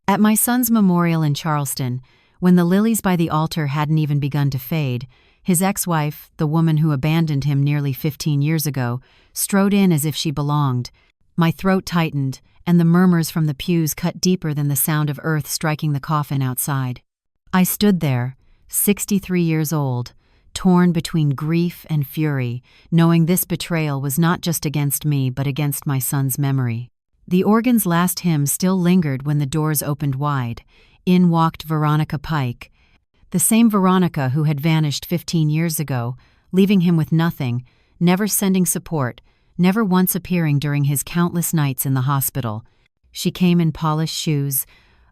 At my son's memorial in Charleston, when the lilies by the altar hadn't even begun to fade, his ex-wife, the woman who abandoned him nearly 15 years ago, strode in as if she belonged. My throat tightened, and the murmurs from the pews cut deeper than the sound of earth striking the coffin outside. I stood there, 63 years old, torn between grief and fury, knowing this betrayal was not just against me but against my son's memory. The organ's last hymn still lingered when the doors opened wide. In walked Veronica Pike, the same Veronica who had vanished 15 years ago, leaving him with nothing, never sending support, never once appearing during his countless nights in the hospital. She came in polished shoes,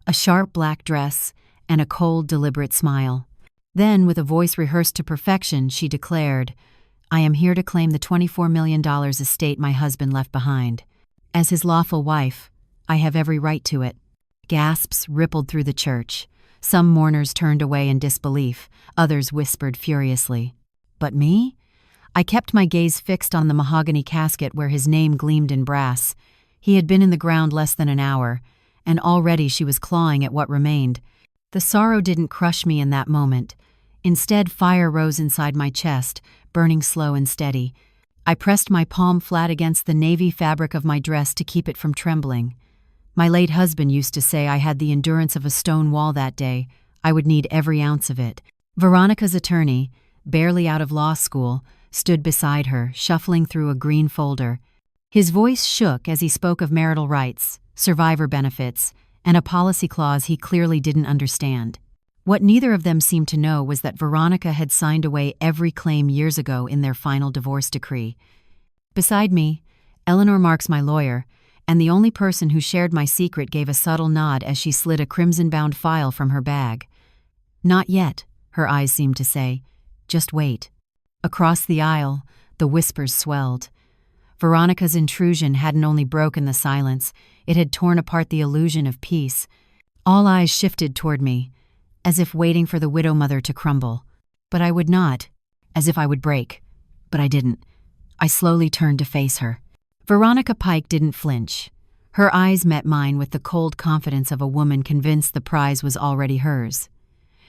a sharp black dress, and a cold, deliberate smile. Then, with a voice rehearsed to perfection, she declared, "I am here to claim the $24 million estate my husband left behind. As his lawful wife, I have every right to it." Gasps rippled through the church. Some mourners turned away in disbelief, others whispered furiously. But me? I kept my gaze fixed on the mahogany casket where his name gleamed in brass. He had been in the ground less than an hour, and already she was clawing at what remained. The sorrow didn't crush me in that moment. Instead, fire rose inside my chest, burning slow and steady. I pressed my palm flat against the navy fabric of my dress to keep it from trembling. My late husband used to say I had the endurance of a stone wall that day. I would need every ounce of it. Veronica's attorney, barely out of law school, stood beside her, shuffling through a green folder. His voice shook as he spoke of marital rights, survivor benefits, and a policy clause he clearly didn't understand. What neither of them seemed to know was that Veronica had signed away every claim years ago in their final divorce decree. Beside me, Eleanor Marks, my lawyer, and the only person who shared my secret, gave a subtle nod as she slid a crimson-bound file from her bag. "Not yet," her eyes seemed to say. "Just wait." Across the aisle, the whispers swelled. Veronica's intrusion hadn't only broken the silence, it had torn apart the illusion of peace. All eyes shifted toward me, as if waiting for the widow mother to crumble. But I would not, as if I would break. But I didn't. I slowly turned to face her. Veronica Pike didn't flinch. Her eyes met mine with the cold confidence of a woman convinced the prize was already hers.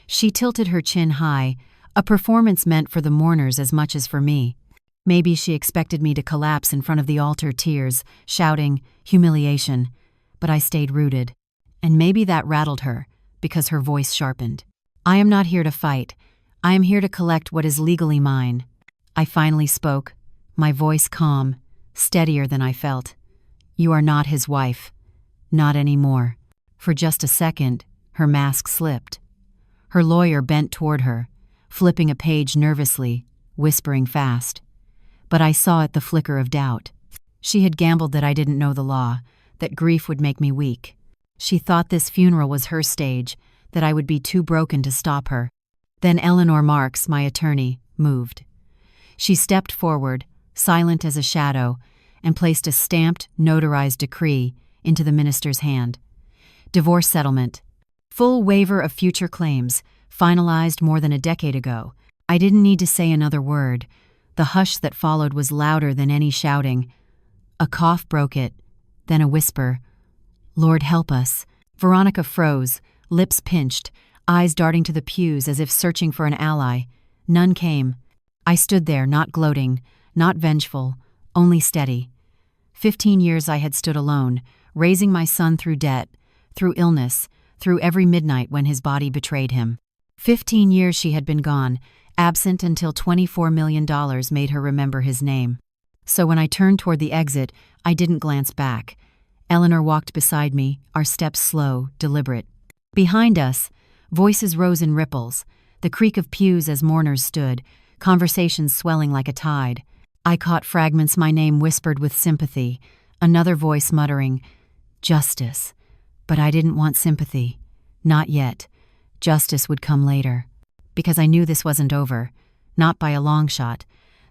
She tilted her chin high, a performance meant for the mourners as much as for me. Maybe she expected me to collapse in front of the altar, tears, shouting, humiliation. But I stayed rooted. And maybe that rattled her, because her voice sharpened. "I am not here to fight. I am here to collect what is legally mine." I finally spoke, my voice calm, steadier than I felt. "You are not his wife. Not anymore." For just a second, her mask slipped. Her lawyer bent toward her, flipping a page nervously, whispering fast. But I saw at the flicker of doubt. She had gambled that I didn't know the law, that grief would make me weak. She thought this funeral was her stage, that I would be too broken to stop her. Then Eleanor Marks, my attorney, moved. She stepped forward, silent as a shadow, and placed a stamped, notarized decree into the minister's hand. Divorce settlement. Full waiver of future claims, finalized more than a decade ago. I didn't need to say another word. The hush that followed was louder than any shouting. A cough broke it, then a whisper. "Lord help us." Veronica froze, lips pinched, eyes darting to the pews as if searching for an ally. None came. I stood there, not gloating, not vengeful, only steady. 15 years I had stood alone, raising my son through debt, through illness, through every midnight when his body betrayed him. 15 years she had been gone, absent until $24 million made her remember his name. So when I turned toward the exit, I didn't glance back. Eleanor walked beside me, our steps slow, deliberate. Behind us, voices rose in ripples, the creak of pews as mourners stood, conversations swelling like a tide. I caught fragments my name whispered with sympathy, another voice muttering, "Justice." But I didn't want sympathy. Not yet. Justice would come later. Because I knew this wasn't over. Not by a long shot.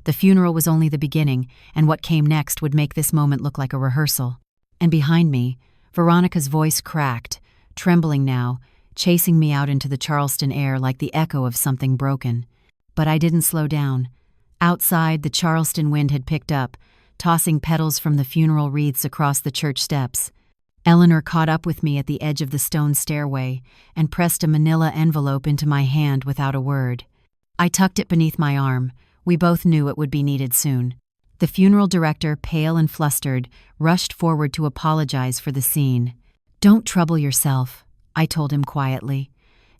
The funeral was only the beginning, and what came next would make this moment look like a rehearsal. And behind me, Veronica's voice cracked, trembling now, chasing me out into the Charleston air like the echo of something broken. But I didn't slow down. Outside, the Charleston wind had picked up, tossing petals from the funeral wreaths across the church steps. Eleanor caught up with me at the edge of the stone stairway and pressed a manila envelope into my hand without a word. I tucked it beneath my arm. We both knew it would be needed soon. The funeral director, pale and flustered, rushed forward to apologize for the scene. "Don't trouble yourself," I told him quietly.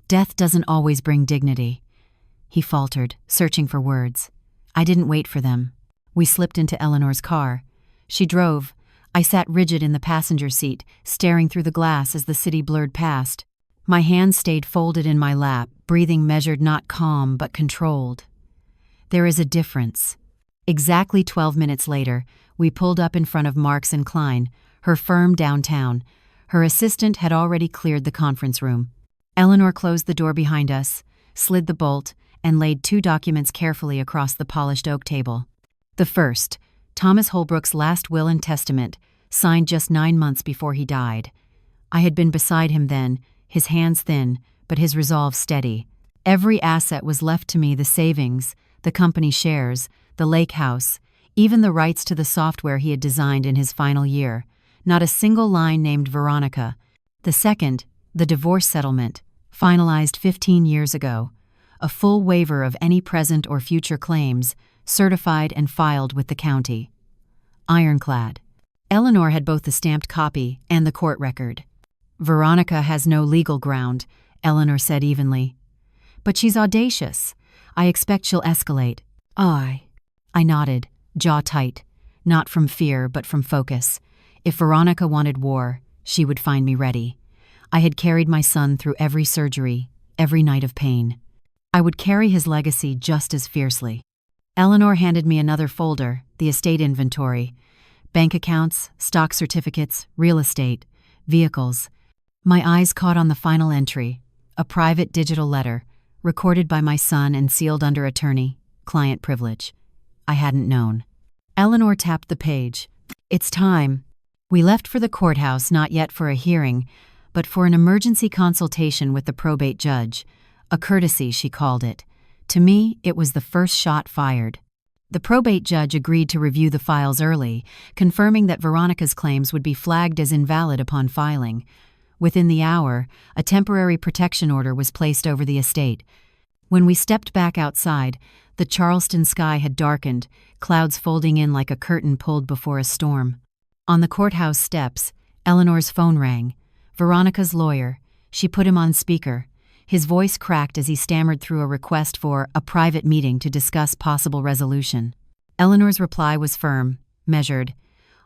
"Death doesn't always bring dignity." He faltered, searching for words. I didn't wait for them. We slipped into Eleanor's car. She drove. I sat rigid in the passenger seat, staring through the glass as the city blurred past. My hands stayed folded in my lap, breathing measured, not calm, but controlled. There is a difference. Exactly 12 minutes later, we pulled up in front of Marks & Klein, her firm downtown. Her assistant had already cleared the conference room. Eleanor closed the door behind us, slid the bolt, and laid 2 documents carefully across the polished oak table. The first, Thomas Holbrook's last will and testament, signed just 9 months before he died. I had been beside him then, his hands thin, but his resolve steady. Every asset was left to me: the savings, the company shares, the lake house, even the rights to the software he had designed in his final year. Not a single line named Veronica. The second, the divorce settlement, finalized 15 years ago. A full waiver of any present or future claims, certified and filed with the county. Ironclad. Eleanor had both the stamped copy and the court record. "Veronica has no legal ground," Eleanor said evenly. "But she's audacious. I expect she'll escalate." I nodded, jaw tight, not from fear but from focus. If Veronica wanted war, she would find me ready. I had carried my son through every surgery, every night of pain. I would carry his legacy just as fiercely. Eleanor handed me another folder, the estate inventory. Bank accounts, stock certificates, real estate, vehicles. My eyes caught on the final entry, a private digital letter, recorded by my son and sealed under attorney, client privilege. I hadn't known. Eleanor tapped the page. "It's time." We left for the courthouse, not yet for a hearing, but for an emergency consultation with the probate judge. A courtesy, she called it. To me, it was the first shot fired. The probate judge agreed to review the files early, confirming that Veronica's claims would be flagged as invalid upon filing. Within the hour, a temporary protection order was placed over the estate. When we stepped back outside, the Charleston sky had darkened, clouds folding in like a curtain pulled before a storm. On the courthouse steps, Eleanor's phone rang. Veronica's lawyer. She put him on speaker. His voice cracked as he stammered through a request for a private meeting to discuss possible resolution. Eleanor's reply was firm, measured.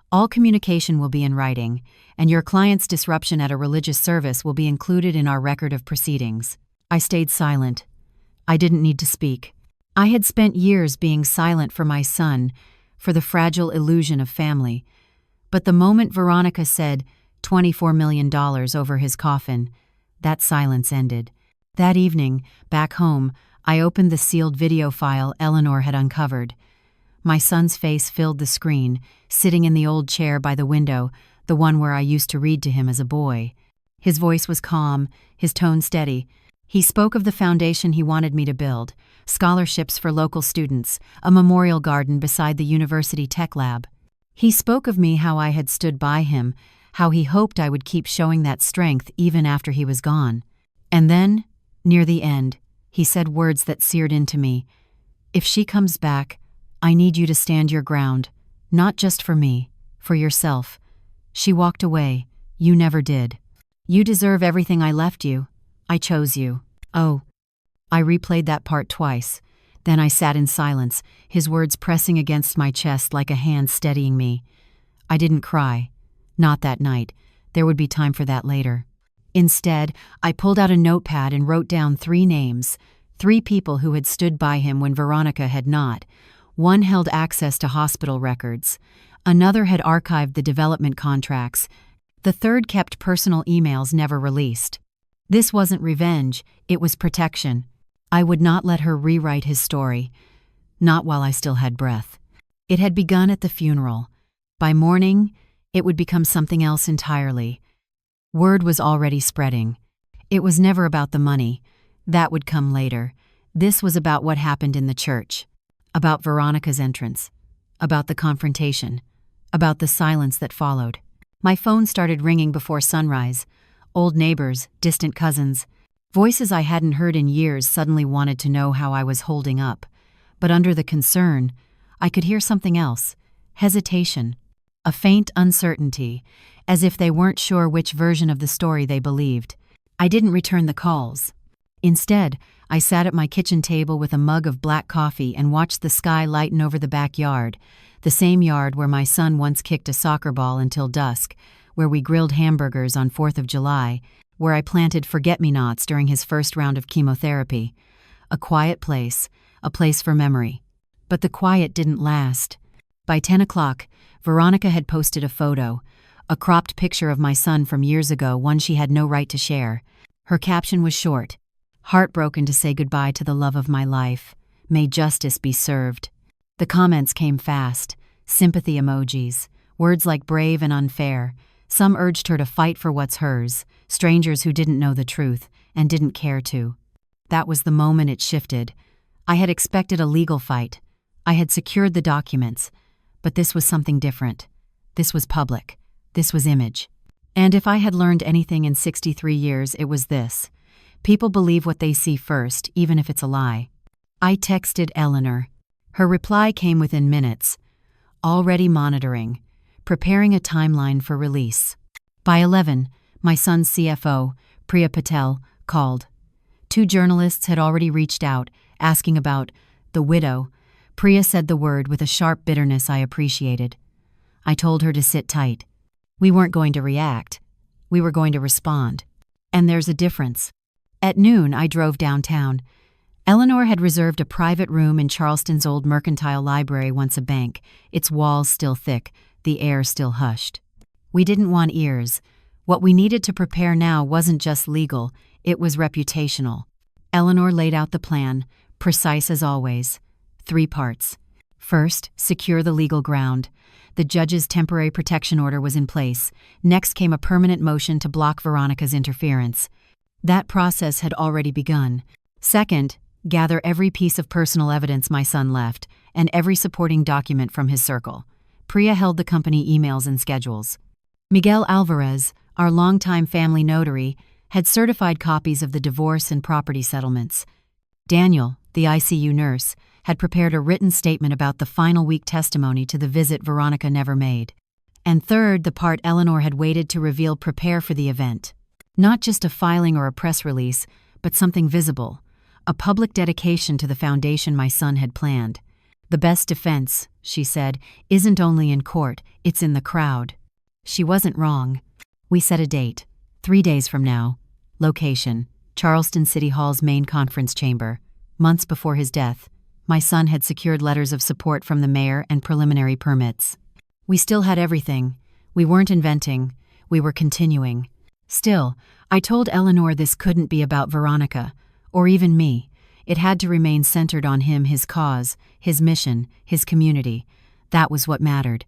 "All communication will be in writing, and your client's disruption at a religious service will be included in our record of proceedings." I stayed silent. I didn't need to speak. I had spent years being silent for my son, for the fragile illusion of family. But the moment Veronica said $24 million over his coffin, that silence ended. That evening, back home, I opened the sealed video file Eleanor had uncovered. My son's face filled the screen, sitting in the old chair by the window, the one where I used to read to him as a boy. His voice was calm, his tone steady. He spoke of the foundation he wanted me to build, scholarships for local students, a memorial garden beside the university tech lab. He spoke of me, how I had stood by him, how he hoped I would keep showing that strength even after he was gone. And then, near the end, he said words that seared into me. "If she comes back, I need you to stand your ground, not just for me, for yourself. She walked away. You never did. You deserve everything I left you. I chose you." Oh. I replayed that part twice. Then I sat in silence, his words pressing against my chest like a hand steadying me. I didn't cry. Not that night. There would be time for that later. Instead, I pulled out a notepad and wrote down 3 names, 3 people who had stood by him when Veronica had not. One held access to hospital records. Another had archived the development contracts. The third kept personal emails never released. This wasn't revenge, it was protection. I would not let her rewrite his story. Not while I still had breath. It had begun at the funeral. By morning, it would become something else entirely. Word was already spreading. It was never about the money. That would come later. This was about what happened in the church. About Veronica's entrance. About the confrontation. About the silence that followed. My phone started ringing before sunrise. Old neighbors, distant cousins. Voices I hadn't heard in years suddenly wanted to know how I was holding up. But under the concern, I could hear something else. Hesitation. A faint uncertainty, as if they weren't sure which version of the story they believed. I didn't return the calls. Instead, I sat at my kitchen table with a mug of black coffee and watched the sky lighten over the backyard, the same yard where my son once kicked a soccer ball until dusk, where we grilled hamburgers on 4th of July, where I planted forget-me-nots during his first round of chemotherapy. A quiet place, a place for memory. But the quiet didn't last. By 10 o'clock, Veronica had posted a photo, a cropped picture of my son from years ago, one she had no right to share. Her caption was short: "Heartbroken to say goodbye to the love of my life. May justice be served." The comments came fast. Sympathy emojis, words like brave and unfair. Some urged her to fight for what's hers, strangers who didn't know the truth and didn't care to. That was the moment it shifted. I had expected a legal fight. I had secured the documents. But this was something different. This was public. This was image. And if I had learned anything in 63 years, it was this. People believe what they see first, even if it's a lie. I texted Eleanor. Her reply came within minutes. Already monitoring. Preparing a timeline for release. By 11, my son's CFO, Priya Patel, called. 2 journalists had already reached out, asking about the widow. Priya said the word with a sharp bitterness I appreciated. I told her to sit tight. We weren't going to react. We were going to respond. And there's a difference. At noon, I drove downtown. Eleanor had reserved a private room in Charleston's old mercantile library, once a bank, its walls still thick, the air still hushed. We didn't want ears. What we needed to prepare now wasn't just legal, it was reputational. Eleanor laid out the plan, precise as always. 3 parts. First, secure the legal ground. The judge's temporary protection order was in place. Next came a permanent motion to block Veronica's interference. That process had already begun. Second, gather every piece of personal evidence my son left, and every supporting document from his circle. Priya held the company emails and schedules. Miguel Alvarez, our longtime family notary, had certified copies of the divorce and property settlements. Daniel, the ICU nurse, had prepared a written statement about the final week testimony to the visit Veronica never made. And third, the part Eleanor had waited to reveal, prepare for the event. Not just a filing or a press release, but something visible. A public dedication to the foundation my son had planned. The best defense, she said, isn't only in court, it's in the crowd. She wasn't wrong. We set a date. 3 days from now. Location: Charleston City Hall's main conference chamber. Months before his death, my son had secured letters of support from the mayor and preliminary permits. We still had everything. We weren't inventing. We were continuing. Still, I told Eleanor this couldn't be about Veronica, or even me. It had to remain centered on him, his cause, his mission, his community. That was what mattered.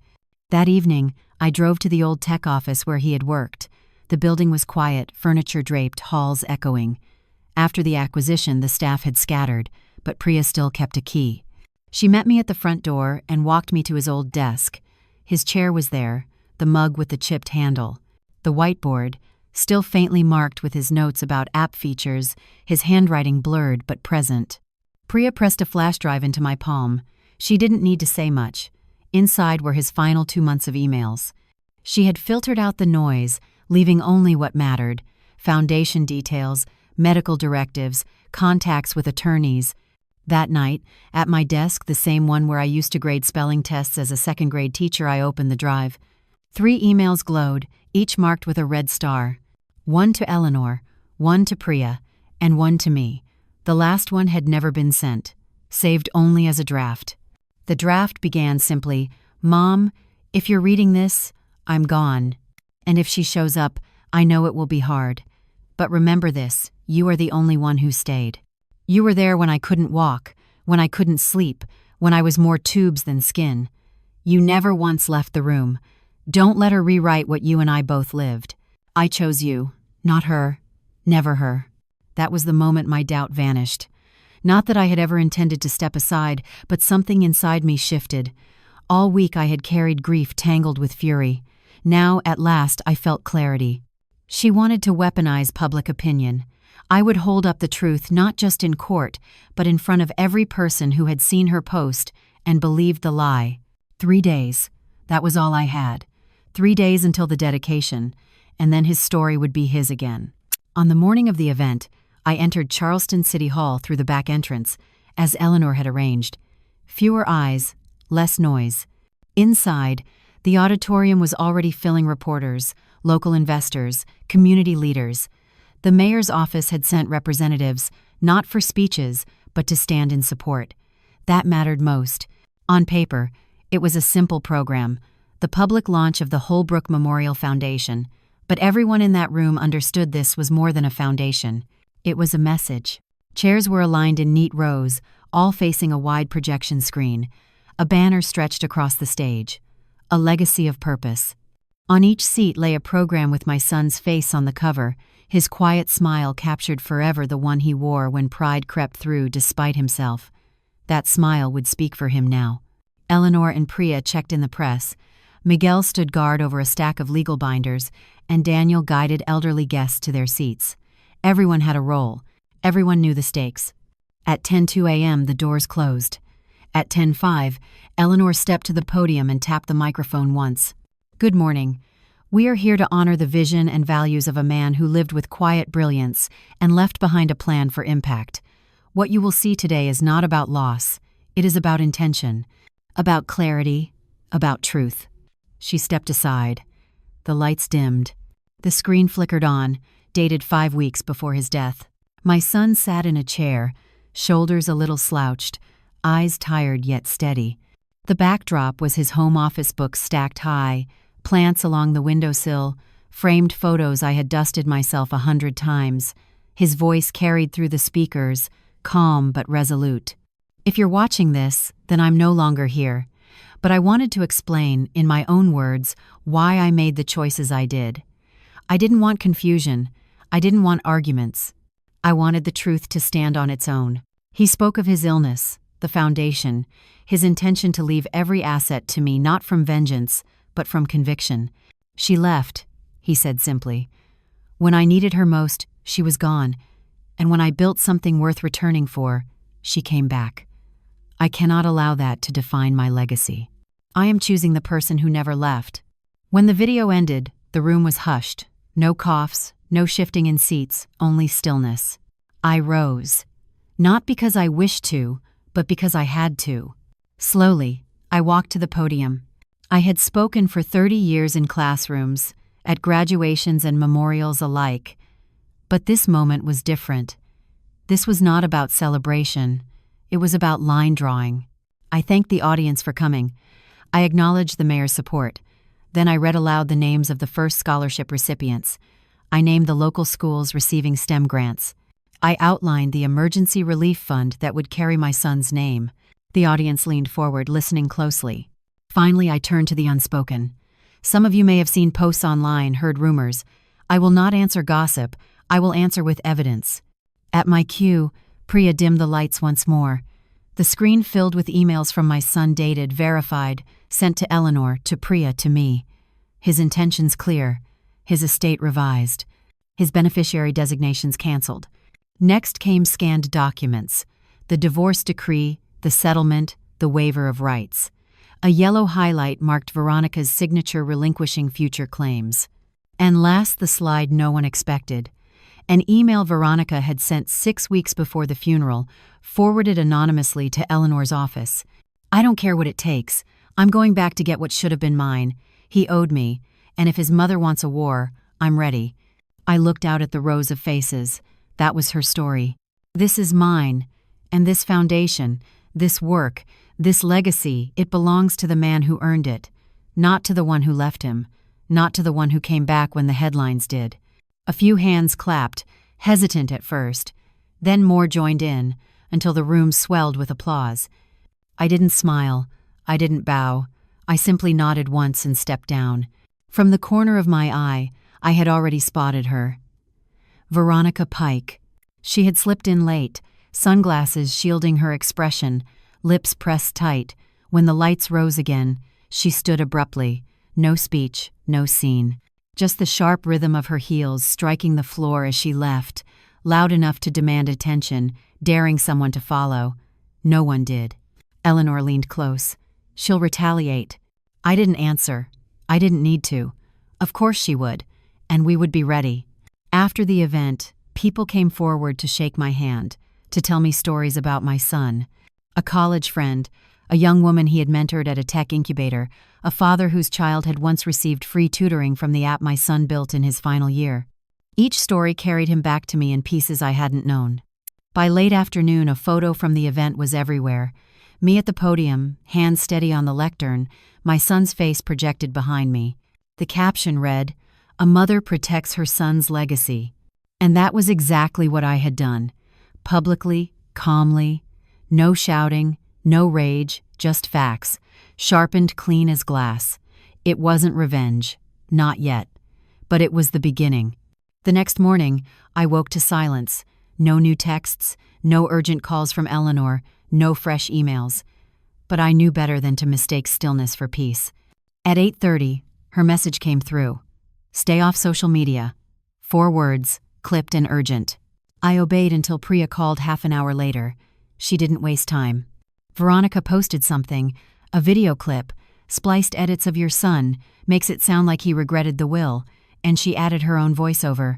That evening, I drove to the old tech office where he had worked. The building was quiet, furniture draped, halls echoing. After the acquisition, the staff had scattered, but Priya still kept a key. She met me at the front door and walked me to his old desk. His chair was there, the mug with the chipped handle. The whiteboard, still faintly marked with his notes about app features, his handwriting blurred but present. Priya pressed a flash drive into my palm. She didn't need to say much. Inside were his final 2 months of emails. She had filtered out the noise, leaving only what mattered: foundation details, medical directives, contacts with attorneys. That night, at my desk, the same one where I used to grade spelling tests as a second-grade teacher, I opened the drive. 3 emails glowed, each marked with a red star. 1 to Eleanor, 1 to Priya, and 1 to me. The last one had never been sent, saved only as a draft. The draft began simply, "Mom, if you're reading this, I'm gone. And if she shows up, I know it will be hard. But remember this, you are the only one who stayed. You were there when I couldn't walk, when I couldn't sleep, when I was more tubes than skin. You never once left the room. Don't let her rewrite what you and I both lived. I chose you, not her, never her." That was the moment my doubt vanished. Not that I had ever intended to step aside, but something inside me shifted. All week I had carried grief tangled with fury. Now, at last, I felt clarity. She wanted to weaponize public opinion. I would hold up the truth not just in court, but in front of every person who had seen her post and believed the lie. 3 days. That was all I had. 3 days until the dedication, and then his story would be his again. On the morning of the event, I entered Charleston City Hall through the back entrance, as Eleanor had arranged. Fewer eyes, less noise. Inside, the auditorium was already filling reporters, local investors, community leaders. The mayor's office had sent representatives, not for speeches, but to stand in support. That mattered most. On paper, it was a simple program, the public launch of the Holbrook Memorial Foundation, but everyone in that room understood this was more than a foundation. It was a message. Chairs were aligned in neat rows, all facing a wide projection screen. A banner stretched across the stage. A legacy of purpose. On each seat lay a program with my son's face on the cover, his quiet smile captured forever, the one he wore when pride crept through despite himself. That smile would speak for him now. Eleanor and Priya checked in the press. Miguel stood guard over a stack of legal binders, and Daniel guided elderly guests to their seats. Everyone had a role. Everyone knew the stakes. At 10:02 a.m., the doors closed. At 10:05, Eleanor stepped to the podium and tapped the microphone once. "Good morning. We are here to honor the vision and values of a man who lived with quiet brilliance and left behind a plan for impact. What you will see today is not about loss. It is about intention, about clarity, about truth." She stepped aside. The lights dimmed. The screen flickered on, dated 5 weeks before his death. My son sat in a chair, shoulders a little slouched, eyes tired yet steady. The backdrop was his home office books stacked high, plants along the windowsill, framed photos I had dusted myself 100 times. His voice carried through the speakers, calm but resolute. "If you're watching this, then I'm no longer here. But I wanted to explain, in my own words, why I made the choices I did. I didn't want confusion. I didn't want arguments. I wanted the truth to stand on its own." He spoke of his illness, the foundation, his intention to leave every asset to me not from vengeance, but from conviction. "She left," he said simply. "When I needed her most, she was gone. And when I built something worth returning for, she came back. I cannot allow that to define my legacy. I am choosing the person who never left." When the video ended, the room was hushed. No coughs, no shifting in seats, only stillness. I rose. Not because I wished to, but because I had to. Slowly, I walked to the podium. I had spoken for 30 years in classrooms, at graduations and memorials alike. But this moment was different. This was not about celebration. It was about line drawing. I thanked the audience for coming. I acknowledged the mayor's support. Then I read aloud the names of the first scholarship recipients. I named the local schools receiving STEM grants. I outlined the emergency relief fund that would carry my son's name. The audience leaned forward, listening closely. Finally, I turned to the unspoken. Some of you may have seen posts online, heard rumors. I will not answer gossip. I will answer with evidence. At my cue, Priya dimmed the lights once more. The screen filled with emails from my son, dated, verified, sent to Eleanor, to Priya, to me. His intentions clear. His estate revised. His beneficiary designations canceled. Next came scanned documents. The divorce decree, the settlement, the waiver of rights. A yellow highlight marked Veronica's signature relinquishing future claims. And last, the slide no one expected. An email Veronica had sent 6 weeks before the funeral, forwarded anonymously to Eleanor's office. "I don't care what it takes. I'm going back to get what should have been mine. He owed me, and if his mother wants a war, I'm ready." I looked out at the rows of faces. That was her story. This is mine, and this foundation, this work, this legacy, it belongs to the man who earned it, not to the one who left him, not to the one who came back when the headlines did. A few hands clapped, hesitant at first. Then more joined in, until the room swelled with applause. I didn't smile. I didn't bow. I simply nodded once and stepped down. From the corner of my eye, I had already spotted her. Veronica Pike. She had slipped in late, sunglasses shielding her expression, lips pressed tight. When the lights rose again, she stood abruptly, No speech, no scene. Just the sharp rhythm of her heels striking the floor as she left, loud enough to demand attention, daring someone to follow. No one did. Eleanor leaned close. She'll retaliate. I didn't answer. I didn't need to. Of course she would, and we would be ready. After the event, people came forward to shake my hand, to tell me stories about my son. A college friend, a young woman he had mentored at a tech incubator, a father whose child had once received free tutoring from the app my son built in his final year. Each story carried him back to me in pieces I hadn't known. By late afternoon, a photo from the event was everywhere. Me at the podium, hands steady on the lectern, my son's face projected behind me. The caption read, "A mother protects her son's legacy." And that was exactly what I had done. Publicly, calmly, no shouting, no rage, just facts, sharpened clean as glass. It wasn't revenge, not yet. But it was the beginning. The next morning, I woke to silence. No new texts, no urgent calls from Eleanor, no fresh emails. But I knew better than to mistake stillness for peace. At 8:30, her message came through. Stay off social media. 4 words, clipped and urgent. I obeyed until Priya called half an hour later. She didn't waste time. Veronica posted something, a video clip, spliced edits of your son, makes it sound like he regretted the will, and she added her own voiceover.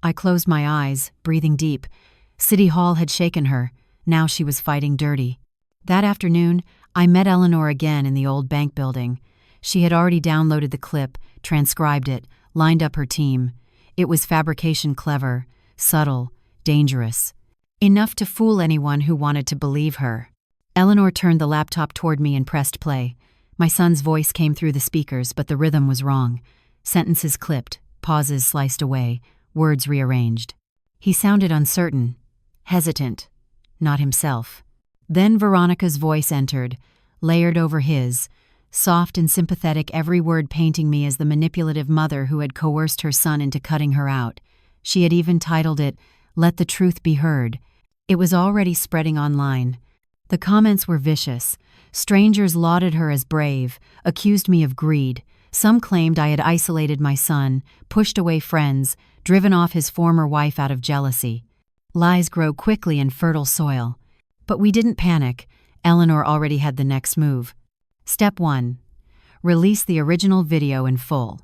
I closed my eyes, breathing deep. City Hall had shaken her. Now she was fighting dirty. That afternoon, I met Eleanor again in the old bank building. She had already downloaded the clip, transcribed it, lined up her team. It was fabrication clever, subtle, dangerous. Enough to fool anyone who wanted to believe her. Eleanor turned the laptop toward me and pressed play. My son's voice came through the speakers, but the rhythm was wrong. Sentences clipped, pauses sliced away, words rearranged. He sounded uncertain, hesitant, not himself. Then Veronica's voice entered, layered over his, soft and sympathetic, every word painting me as the manipulative mother who had coerced her son into cutting her out. She had even titled it, "Let the Truth Be Heard." It was already spreading online. The comments were vicious. Strangers lauded her as brave, accused me of greed. Some claimed I had isolated my son, pushed away friends, driven off his former wife out of jealousy. Lies grow quickly in fertile soil. But we didn't panic. Eleanor already had the next move. Step 1. Release the original video in full.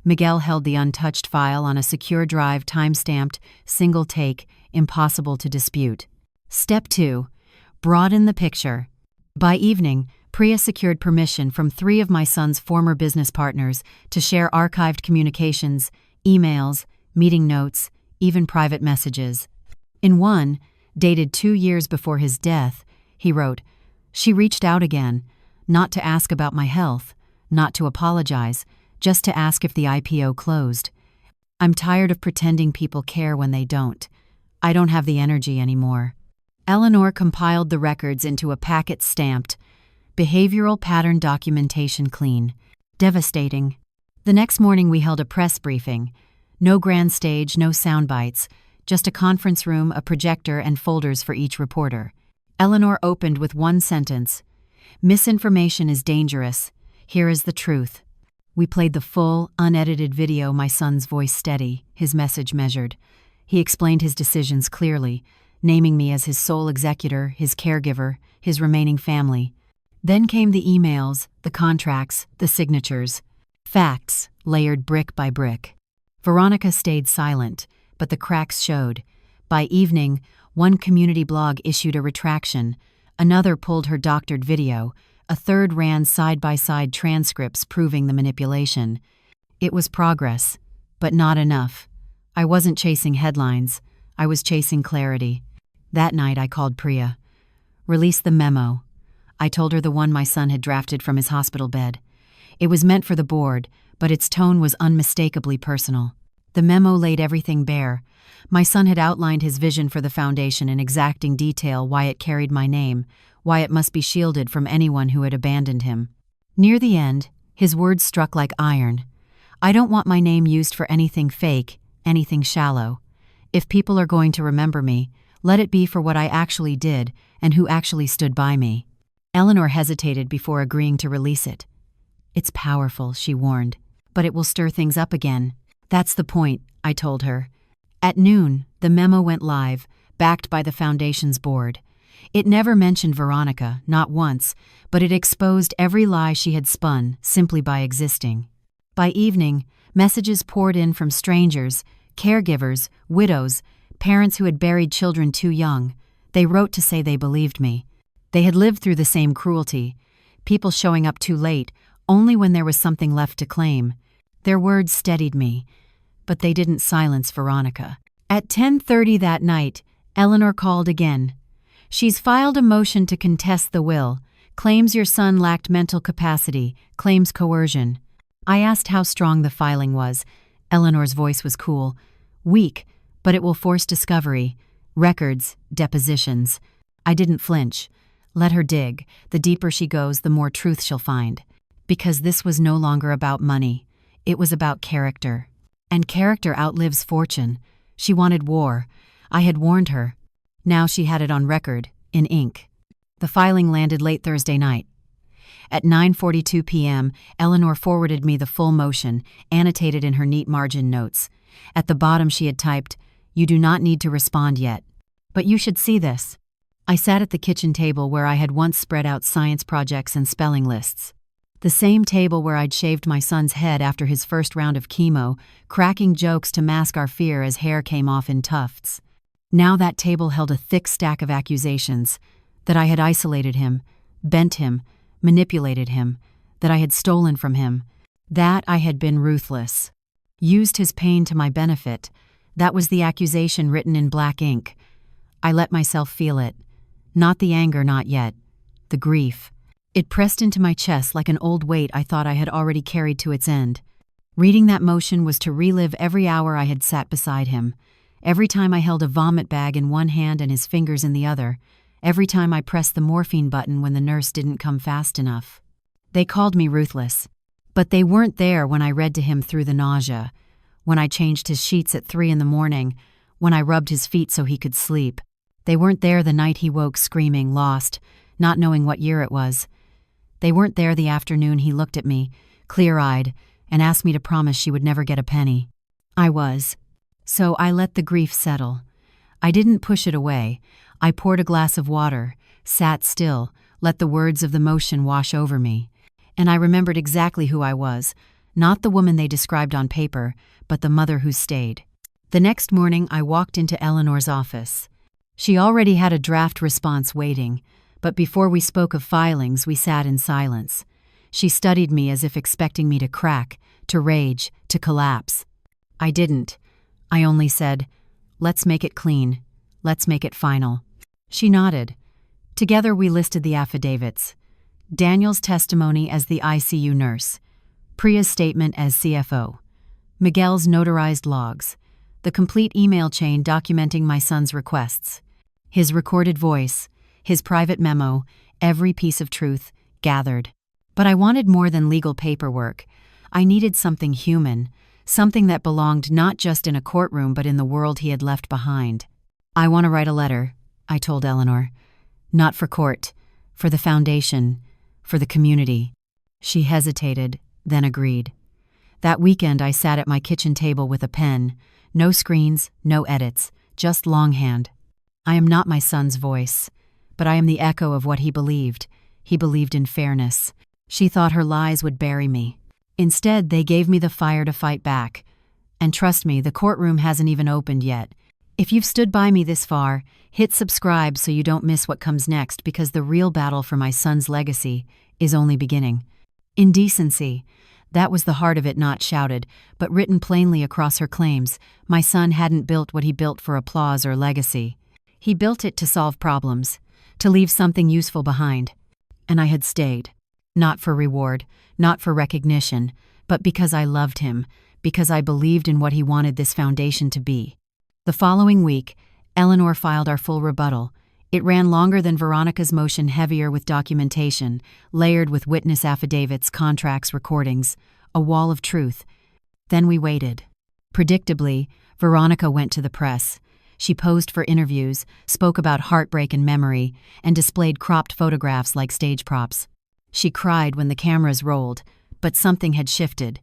Miguel held the untouched file on a secure drive, time-stamped, single take, impossible to dispute. Step 2. Broaden the picture. By evening, Priya secured permission from 3 of my son's former business partners to share archived communications, emails, meeting notes, even private messages. In one, dated 2 years before his death, he wrote, "She reached out again, not to ask about my health, not to apologize, just to ask if the IPO closed. I'm tired of pretending people care when they don't. I don't have the energy anymore." Eleanor compiled the records into a packet stamped, "Behavioral Pattern Documentation Clean." Devastating. The next morning we held a press briefing. No grand stage, no sound bites, just a conference room, a projector, and folders for each reporter. Eleanor opened with one sentence, "Misinformation is dangerous. Here is the truth." We played the full, unedited video, my son's voice steady, his message measured. He explained his decisions clearly, naming me as his sole executor, his caregiver, his remaining family. Then came the emails, the contracts, the signatures. Facts, layered brick by brick. Veronica stayed silent, but the cracks showed. By evening, one community blog issued a retraction, another pulled her doctored video, a third ran side-by-side transcripts proving the manipulation. It was progress, but not enough. I wasn't chasing headlines. I was chasing clarity. That night I called Priya. "Release the memo." I told her the one my son had drafted from his hospital bed. It was meant for the board, but its tone was unmistakably personal. The memo laid everything bare. My son had outlined his vision for the foundation in exacting detail, why it carried my name, why it must be shielded from anyone who had abandoned him. Near the end, his words struck like iron. "I don't want my name used for anything fake, anything shallow. If people are going to remember me, let it be for what I actually did and who actually stood by me." Eleanor hesitated before agreeing to release it. It's powerful, she warned. But it will stir things up again. That's the point, I told her. At noon, the memo went live, backed by the Foundation's board. It never mentioned Veronica, not once, but it exposed every lie she had spun simply by existing. By evening, messages poured in from strangers, caregivers, widows, parents who had buried children too young. They wrote to say they believed me. They had lived through the same cruelty, people showing up too late, only when there was something left to claim. Their words steadied me, but they didn't silence Veronica. At 10:30 that night, Eleanor called again. She's filed a motion to contest the will, claims your son lacked mental capacity, claims coercion. I asked how strong the filing was. Eleanor's voice was cool. Weak, but it will force discovery. Records, depositions. I didn't flinch. Let her dig. The deeper she goes, the more truth she'll find. Because this was no longer about money. It was about character. And character outlives fortune. She wanted war. I had warned her. Now she had it on record, in ink. The filing landed late Thursday night. At 9:42 p.m., Eleanor forwarded me the full motion, annotated in her neat margin notes. At the bottom she had typed, "You do not need to respond yet. But you should see this." I sat at the kitchen table where I had once spread out science projects and spelling lists. The same table where I'd shaved my son's head after his first round of chemo, cracking jokes to mask our fear as hair came off in tufts. Now that table held a thick stack of accusations, that I had isolated him, bent him, manipulated him, that I had stolen from him, that I had been ruthless. Used his pain to my benefit. That was the accusation written in black ink. I let myself feel it. Not the anger, not yet. The grief. It pressed into my chest like an old weight I thought I had already carried to its end. Reading that motion was to relive every hour I had sat beside him, every time I held a vomit bag in one hand and his fingers in the other, every time I pressed the morphine button when the nurse didn't come fast enough. They called me ruthless, but they weren't there when I read to him through the nausea, when I changed his sheets at 3 a.m, when I rubbed his feet so he could sleep. They weren't there the night he woke screaming, lost, not knowing what year it was. They weren't there the afternoon he looked at me, clear-eyed, and asked me to promise she would never get a penny. I was. So I let the grief settle. I didn't push it away. I poured a glass of water, sat still, let the words of the motion wash over me. And I remembered exactly who I was, not the woman they described on paper, but the mother who stayed. The next morning I walked into Eleanor's office. She already had a draft response waiting, but before we spoke of filings, we sat in silence. She studied me as if expecting me to crack, to rage, to collapse. I didn't. I only said, "Let's make it clean. Let's make it final." She nodded. Together we listed the affidavits. Daniel's testimony as the ICU nurse, Priya's statement as CFO, Miguel's notarized logs, the complete email chain documenting my son's requests, his recorded voice, his private memo, every piece of truth, gathered. But I wanted more than legal paperwork. I needed something human, something that belonged not just in a courtroom but in the world he had left behind. "I want to write a letter," I told Eleanor. "Not for court, for the Foundation, for the community." She hesitated, then agreed. That weekend I sat at my kitchen table with a pen. No screens, no edits, just longhand. I am not my son's voice, but I am the echo of what he believed. He believed in fairness. She thought her lies would bury me. Instead, they gave me the fire to fight back. And trust me, the courtroom hasn't even opened yet. If you've stood by me this far, hit subscribe so you don't miss what comes next, because the real battle for my son's legacy is only beginning. Indecency. That was the heart of it, not shouted, but written plainly across her claims. My son hadn't built what he built for applause or legacy. He built it to solve problems, to leave something useful behind. And I had stayed. Not for reward, not for recognition, but because I loved him, because I believed in what he wanted this foundation to be. The following week, Eleanor filed our full rebuttal. It ran longer than Veronica's motion, heavier with documentation, layered with witness affidavits, contracts, recordings, a wall of truth. Then we waited. Predictably, Veronica went to the press. She posed for interviews, spoke about heartbreak and memory, and displayed cropped photographs like stage props. She cried when the cameras rolled, But something had shifted.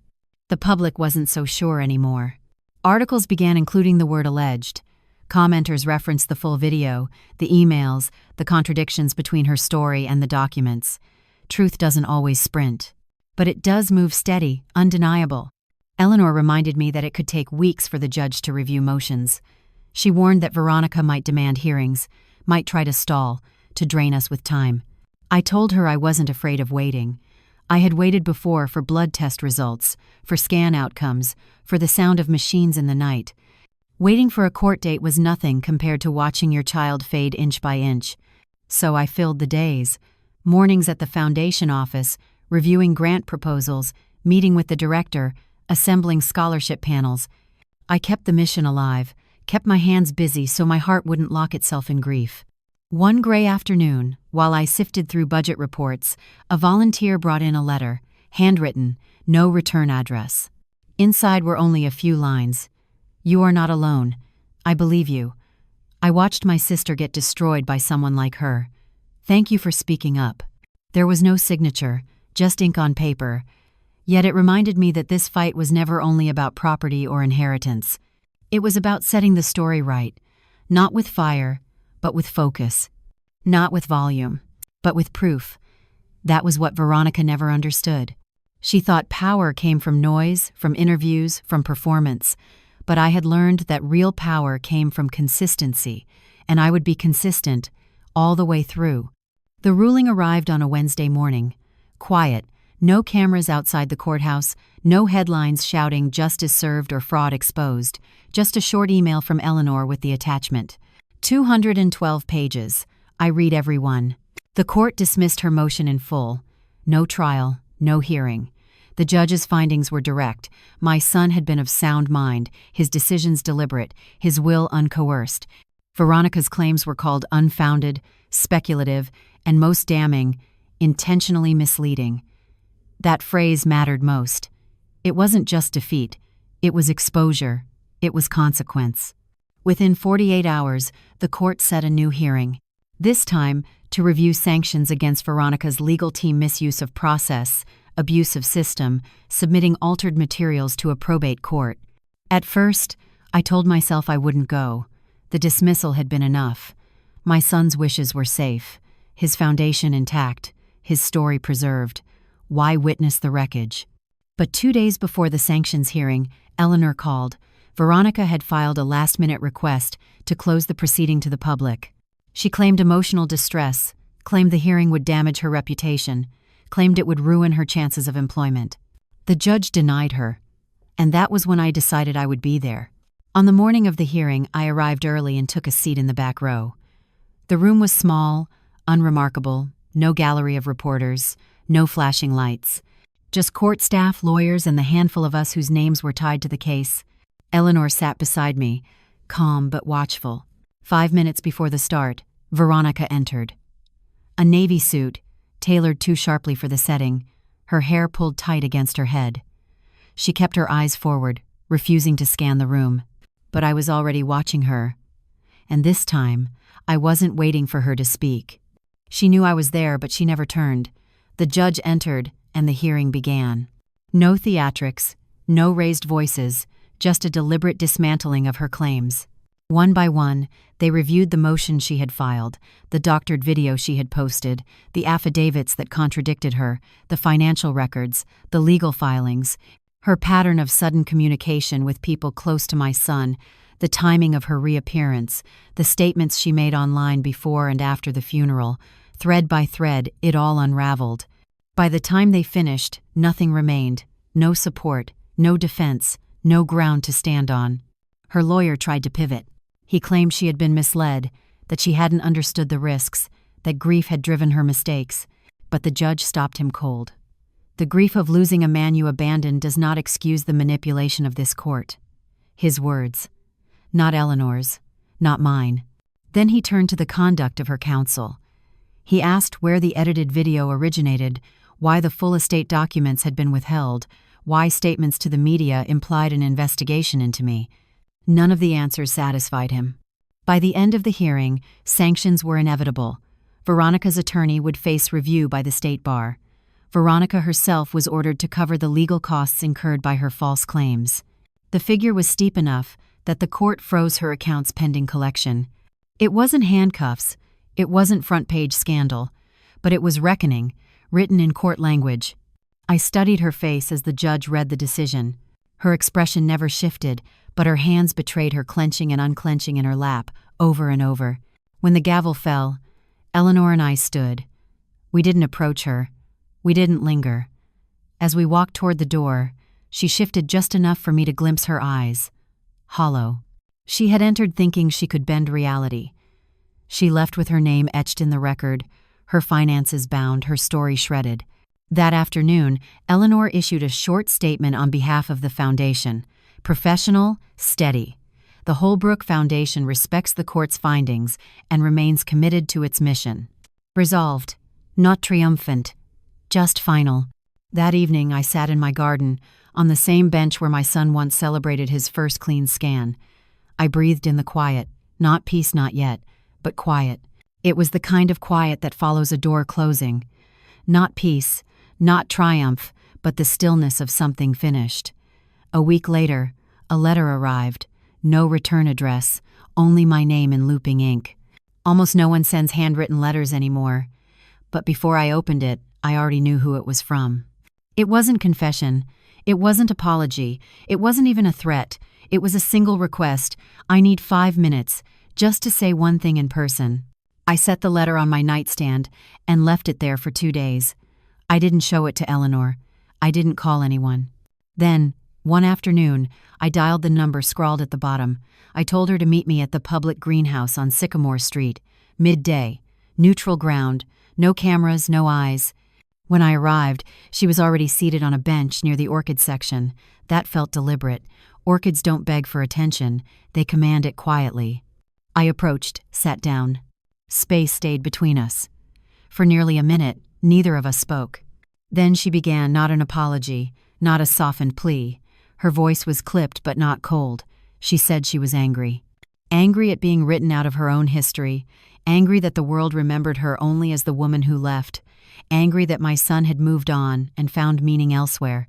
The public wasn't so sure anymore. Articles began including the word alleged. Commenters referenced the full video, the emails, the contradictions between her story and the documents. Truth doesn't always sprint. But it does move steady, undeniable. Eleanor reminded me that it could take weeks for the judge to review motions. She warned that Veronica might demand hearings, might try to stall, to drain us with time. I told her I wasn't afraid of waiting. I had waited before for blood test results, for scan outcomes, for the sound of machines in the night. Waiting for a court date was nothing compared to watching your child fade inch by inch. So I filled the days. Mornings at the foundation office, reviewing grant proposals, meeting with the director, assembling scholarship panels. I kept the mission alive, kept my hands busy so my heart wouldn't lock itself in grief. One gray afternoon, while I sifted through budget reports, a volunteer brought in a letter, handwritten, no return address. Inside were only a few lines. "You are not alone. I believe you. I watched my sister get destroyed by someone like her. Thank you for speaking up." There was no signature, just ink on paper. Yet it reminded me that this fight was never only about property or inheritance. It was about setting the story right, not with fire, but with focus. Not with volume, but with proof. That was what Veronica never understood. She thought power came from noise, from interviews, from performance. But I had learned that real power came from consistency, and I would be consistent all the way through. The ruling arrived on a Wednesday morning. Quiet, no cameras outside the courthouse, no headlines shouting justice served or fraud exposed, just a short email from Eleanor with the attachment. 212 pages. I read every one. The court dismissed her motion in full. No trial, no hearing. The judge's findings were direct. My son had been of sound mind, his decisions deliberate, his will uncoerced. Veronica's claims were called unfounded, speculative, and most damning, intentionally misleading. That phrase mattered most. It wasn't just defeat. It was exposure. It was consequence. Within 48 hours, the court set a new hearing. This time, to review sanctions against Veronica's legal team misuse of process, abuse of system, submitting altered materials to a probate court. At first, I told myself I wouldn't go. The dismissal had been enough. My son's wishes were safe, his foundation intact, his story preserved. Why witness the wreckage? But 2 days before the sanctions hearing, Eleanor called. Veronica had filed a last-minute request to close the proceeding to the public. She claimed emotional distress, claimed the hearing would damage her reputation, claimed it would ruin her chances of employment. The judge denied her, and that was when I decided I would be there. On the morning of the hearing, I arrived early and took a seat in the back row. The room was small, unremarkable, no gallery of reporters, no flashing lights. Just court staff, lawyers, and the handful of us whose names were tied to the case. Eleanor sat beside me, calm but watchful. 5 minutes before the start, Veronica entered. A navy suit, tailored too sharply for the setting, her hair pulled tight against her head. She kept her eyes forward, refusing to scan the room. But I was already watching her. And this time, I wasn't waiting for her to speak. She knew I was there, but she never turned. The judge entered, and the hearing began. No theatrics, no raised voices, just a deliberate dismantling of her claims. One by one, they reviewed the motion she had filed, the doctored video she had posted, the affidavits that contradicted her, the financial records, the legal filings, her pattern of sudden communication with people close to my son, the timing of her reappearance, the statements she made online before and after the funeral. Thread by thread, it all unraveled. By the time they finished, nothing remained. No support, no defense, no ground to stand on. Her lawyer tried to pivot. He claimed she had been misled, that she hadn't understood the risks, that grief had driven her mistakes. But the judge stopped him cold. The grief of losing a man you abandoned does not excuse the manipulation of this court. His words. Not Eleanor's, not mine. Then he turned to the conduct of her counsel. He asked where the edited video originated, why the full estate documents had been withheld, why statements to the media implied an investigation into me. None of the answers satisfied him. By the end of the hearing, sanctions were inevitable. Veronica's attorney would face review by the state bar. Veronica herself was ordered to cover the legal costs incurred by her false claims. The figure was steep enough that the court froze her accounts pending collection. It wasn't handcuffs, it wasn't front-page scandal, but it was reckoning, written in court language. I studied her face as the judge read the decision. Her expression never shifted, but her hands betrayed her clenching and unclenching in her lap, over and over. When the gavel fell, Eleanor and I stood. We didn't approach her. We didn't linger. As we walked toward the door, she shifted just enough for me to glimpse her eyes. Hollow. She had entered thinking she could bend reality. She left with her name etched in the record, her finances bound, her story shredded. That afternoon, Eleanor issued a short statement on behalf of the foundation. Professional, steady. The Holbrook Foundation respects the court's findings and remains committed to its mission. Resolved. Not triumphant. Just final. That evening, I sat in my garden, on the same bench where my son once celebrated his first clean scan. I breathed in the quiet. Not peace, not yet, but quiet. It was the kind of quiet that follows a door closing. Not peace, not triumph, but the stillness of something finished. A week later, a letter arrived. No return address, only my name in looping ink. Almost no one sends handwritten letters anymore. But before I opened it, I already knew who it was from. It wasn't confession. It wasn't apology. It wasn't even a threat. It was a single request. I need 5 minutes, just to say one thing in person. I set the letter on my nightstand and left it there for 2 days. I didn't show it to Eleanor. I didn't call anyone. Then, one afternoon, I dialed the number scrawled at the bottom. I told her to meet me at the public greenhouse on Sycamore Street. Midday. Neutral ground. No cameras, no eyes. When I arrived, she was already seated on a bench near the orchid section. That felt deliberate. Orchids don't beg for attention. They command it quietly. I approached, sat down. Space stayed between us. For nearly a minute, neither of us spoke. Then she began, not an apology, not a softened plea. Her voice was clipped but not cold. She said she was angry. Angry at being written out of her own history. Angry that the world remembered her only as the woman who left. Angry that my son had moved on and found meaning elsewhere.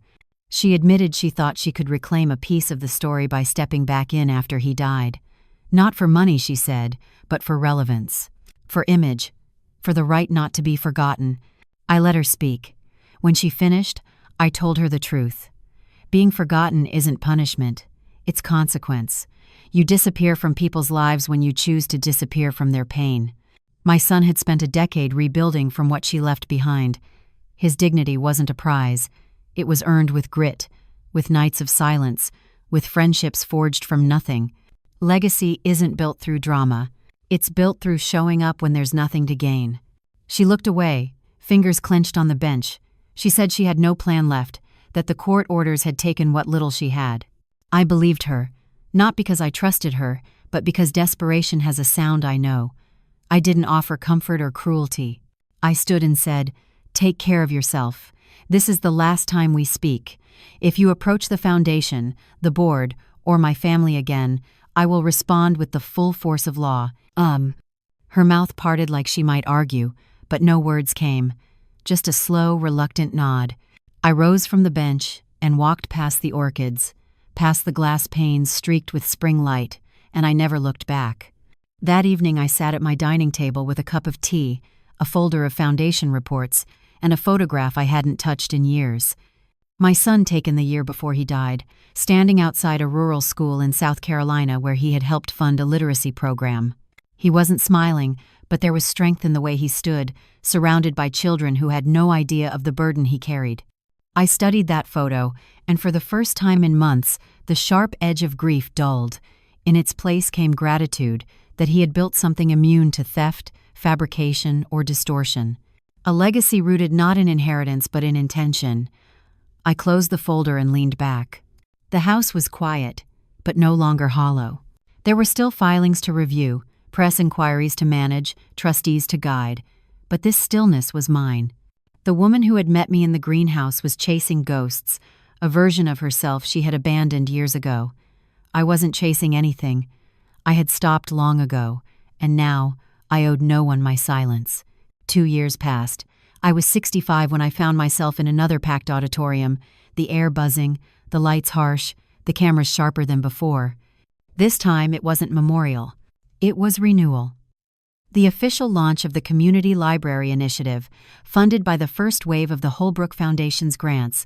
She admitted she thought she could reclaim a piece of the story by stepping back in after he died. Not for money, she said, but for relevance. For image. For the right not to be forgotten. I let her speak. When she finished, I told her the truth. Being forgotten isn't punishment. It's consequence. You disappear from people's lives when you choose to disappear from their pain. My son had spent a decade rebuilding from what she left behind. His dignity wasn't a prize. It was earned with grit, with nights of silence, with friendships forged from nothing. Legacy isn't built through drama. It's built through showing up when there's nothing to gain. She looked away, fingers clenched on the bench. She said she had no plan left, that the court orders had taken what little she had. I believed her, not because I trusted her, but because desperation has a sound I know. I didn't offer comfort or cruelty. I stood and said, "Take care of yourself. This is the last time we speak. If you approach the foundation, the board, or my family again, I will respond with the full force of law." Her mouth parted like she might argue, but no words came. Just a slow, reluctant nod. I rose from the bench and walked past the orchids, past the glass panes streaked with spring light, and I never looked back. That evening I sat at my dining table with a cup of tea, a folder of foundation reports, and a photograph I hadn't touched in years. My son taken the year before he died, standing outside a rural school in South Carolina where he had helped fund a literacy program. He wasn't smiling, but there was strength in the way he stood, surrounded by children who had no idea of the burden he carried. I studied that photo, and for the first time in months, the sharp edge of grief dulled. In its place came gratitude that he had built something immune to theft, fabrication, or distortion. A legacy rooted not in inheritance but in intention. I closed the folder and leaned back. The house was quiet, but no longer hollow. There were still filings to review, press inquiries to manage, trustees to guide, but this stillness was mine. The woman who had met me in the greenhouse was chasing ghosts, a version of herself she had abandoned years ago. I wasn't chasing anything. I had stopped long ago, and now I owed no one my silence. 2 years passed. I was 65 when I found myself in another packed auditorium, the air buzzing, the lights harsh, the cameras sharper than before. This time it wasn't memorial. It was renewal. The official launch of the Community Library Initiative, funded by the first wave of the Holbrook Foundation's grants.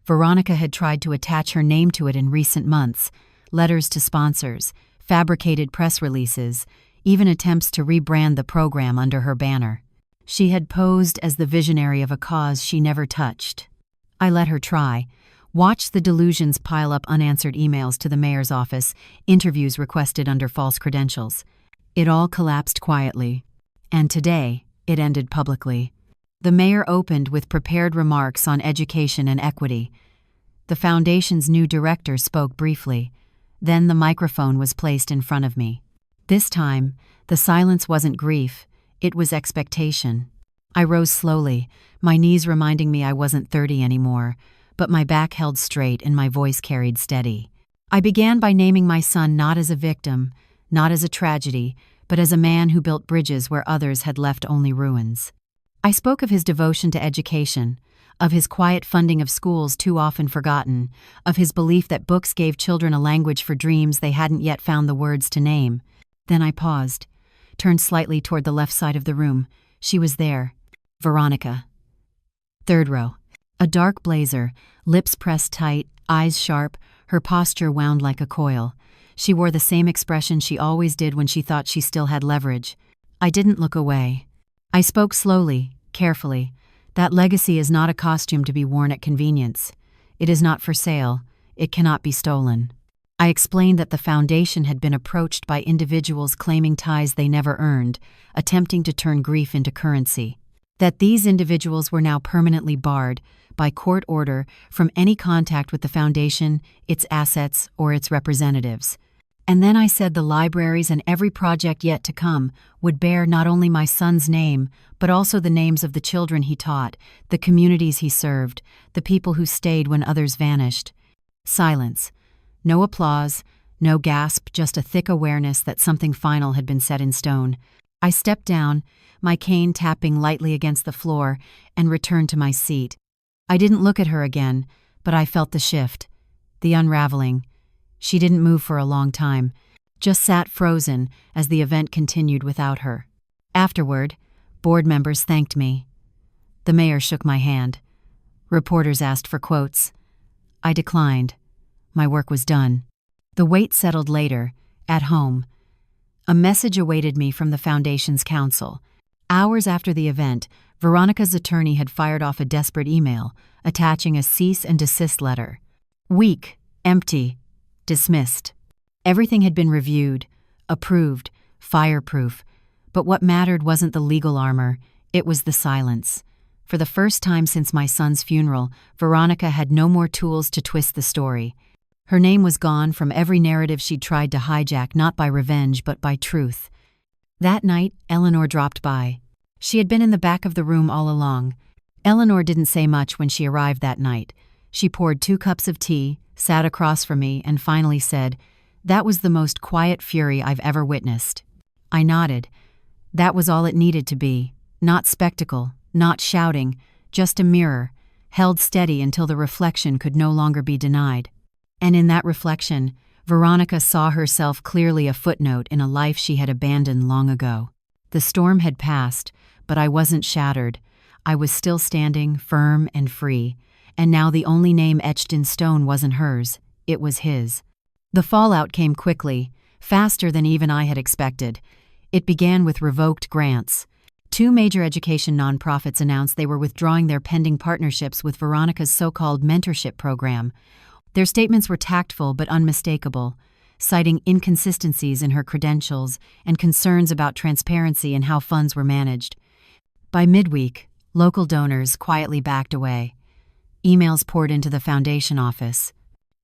Veronica had tried to attach her name to it in recent months: letters to sponsors, fabricated press releases, even attempts to rebrand the program under her banner. She had posed as the visionary of a cause she never touched. I let her try. Watched the delusions pile up: unanswered emails to the mayor's office, interviews requested under false credentials. It all collapsed quietly. And today, it ended publicly. The mayor opened with prepared remarks on education and equity. The foundation's new director spoke briefly. Then the microphone was placed in front of me. This time, the silence wasn't grief, it was expectation. I rose slowly, my knees reminding me I wasn't 30 anymore, but my back held straight and my voice carried steady. I began by naming my son not as a victim, not as a tragedy, but as a man who built bridges where others had left only ruins. I spoke of his devotion to education, of his quiet funding of schools too often forgotten, of his belief that books gave children a language for dreams they hadn't yet found the words to name. Then I paused, turned slightly toward the left side of the room. She was there. Veronica. Third row. A dark blazer, lips pressed tight, eyes sharp, her posture wound like a coil. She wore the same expression she always did when she thought she still had leverage. I didn't look away. I spoke slowly, carefully. That legacy is not a costume to be worn at convenience. It is not for sale. It cannot be stolen. I explained that the foundation had been approached by individuals claiming ties they never earned, attempting to turn grief into currency. That these individuals were now permanently barred, by court order, from any contact with the foundation, its assets, or its representatives. And then I said the libraries and every project yet to come would bear not only my son's name, but also the names of the children he taught, the communities he served, the people who stayed when others vanished. Silence. No applause, no gasp, just a thick awareness that something final had been set in stone. I stepped down, my cane tapping lightly against the floor, and returned to my seat. I didn't look at her again, but I felt the shift, the unraveling. She didn't move for a long time, just sat frozen as the event continued without her. Afterward, board members thanked me. The mayor shook my hand. Reporters asked for quotes. I declined. My work was done. The weight settled later, at home. A message awaited me from the foundation's counsel. Hours after the event, Veronica's attorney had fired off a desperate email, attaching a cease and desist letter. Weak, empty, dismissed. Everything had been reviewed, approved, fireproof, but what mattered wasn't the legal armor, it was the silence. For the first time since my son's funeral, Veronica had no more tools to twist the story. Her name was gone from every narrative she'd tried to hijack, not by revenge but by truth. That night, Eleanor dropped by. She had been in the back of the room all along. Eleanor didn't say much when she arrived that night. She poured 2 cups of tea, sat across from me, and finally said, "That was the most quiet fury I've ever witnessed." I nodded. That was all it needed to be. Not spectacle, not shouting, just a mirror, held steady until the reflection could no longer be denied. And in that reflection, Veronica saw herself clearly, a footnote in a life she had abandoned long ago. The storm had passed, but I wasn't shattered. I was still standing, firm and free, and now the only name etched in stone wasn't hers, it was his. The fallout came quickly, faster than even I had expected. It began with revoked grants. 2 major education nonprofits announced they were withdrawing their pending partnerships with Veronica's so-called mentorship program. Their statements were tactful but unmistakable, citing inconsistencies in her credentials and concerns about transparency in how funds were managed. By midweek, local donors quietly backed away. Emails poured into the foundation office.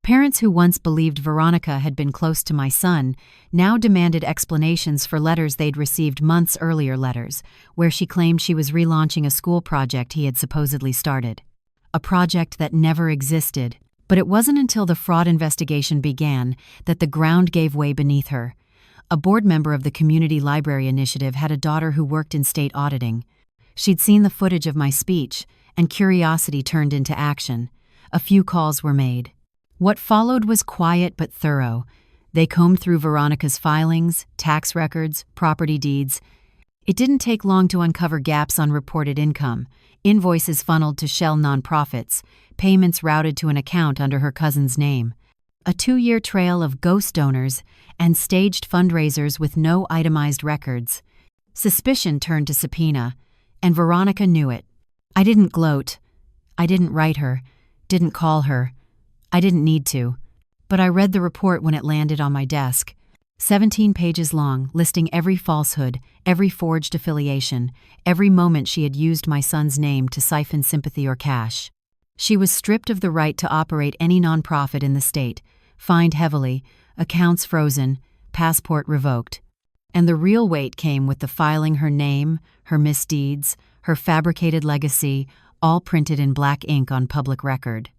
Parents who once believed Veronica had been close to my son now demanded explanations for letters they'd received months earlier, letters where she claimed she was relaunching a school project he had supposedly started. A project that never existed. But it wasn't until the fraud investigation began that the ground gave way beneath her. A board member of the Community Library Initiative had a daughter who worked in state auditing. She'd seen the footage of my speech, and curiosity turned into action. A few calls were made. What followed was quiet but thorough. They combed through Veronica's filings, tax records, property deeds. It didn't take long to uncover gaps on reported income, invoices funneled to shell nonprofits, payments routed to an account under her cousin's name. A 2-year trail of ghost donors and staged fundraisers with no itemized records. Suspicion turned to subpoena, and Veronica knew it. I didn't gloat. I didn't write her, didn't call her. I didn't need to. But I read the report when it landed on my desk. 17 pages long, listing every falsehood, every forged affiliation, every moment she had used my son's name to siphon sympathy or cash. She was stripped of the right to operate any nonprofit in the state, fined heavily, accounts frozen, passport revoked. And the real weight came with the filing her name, her misdeeds, her fabricated legacy, all printed in black ink on public record.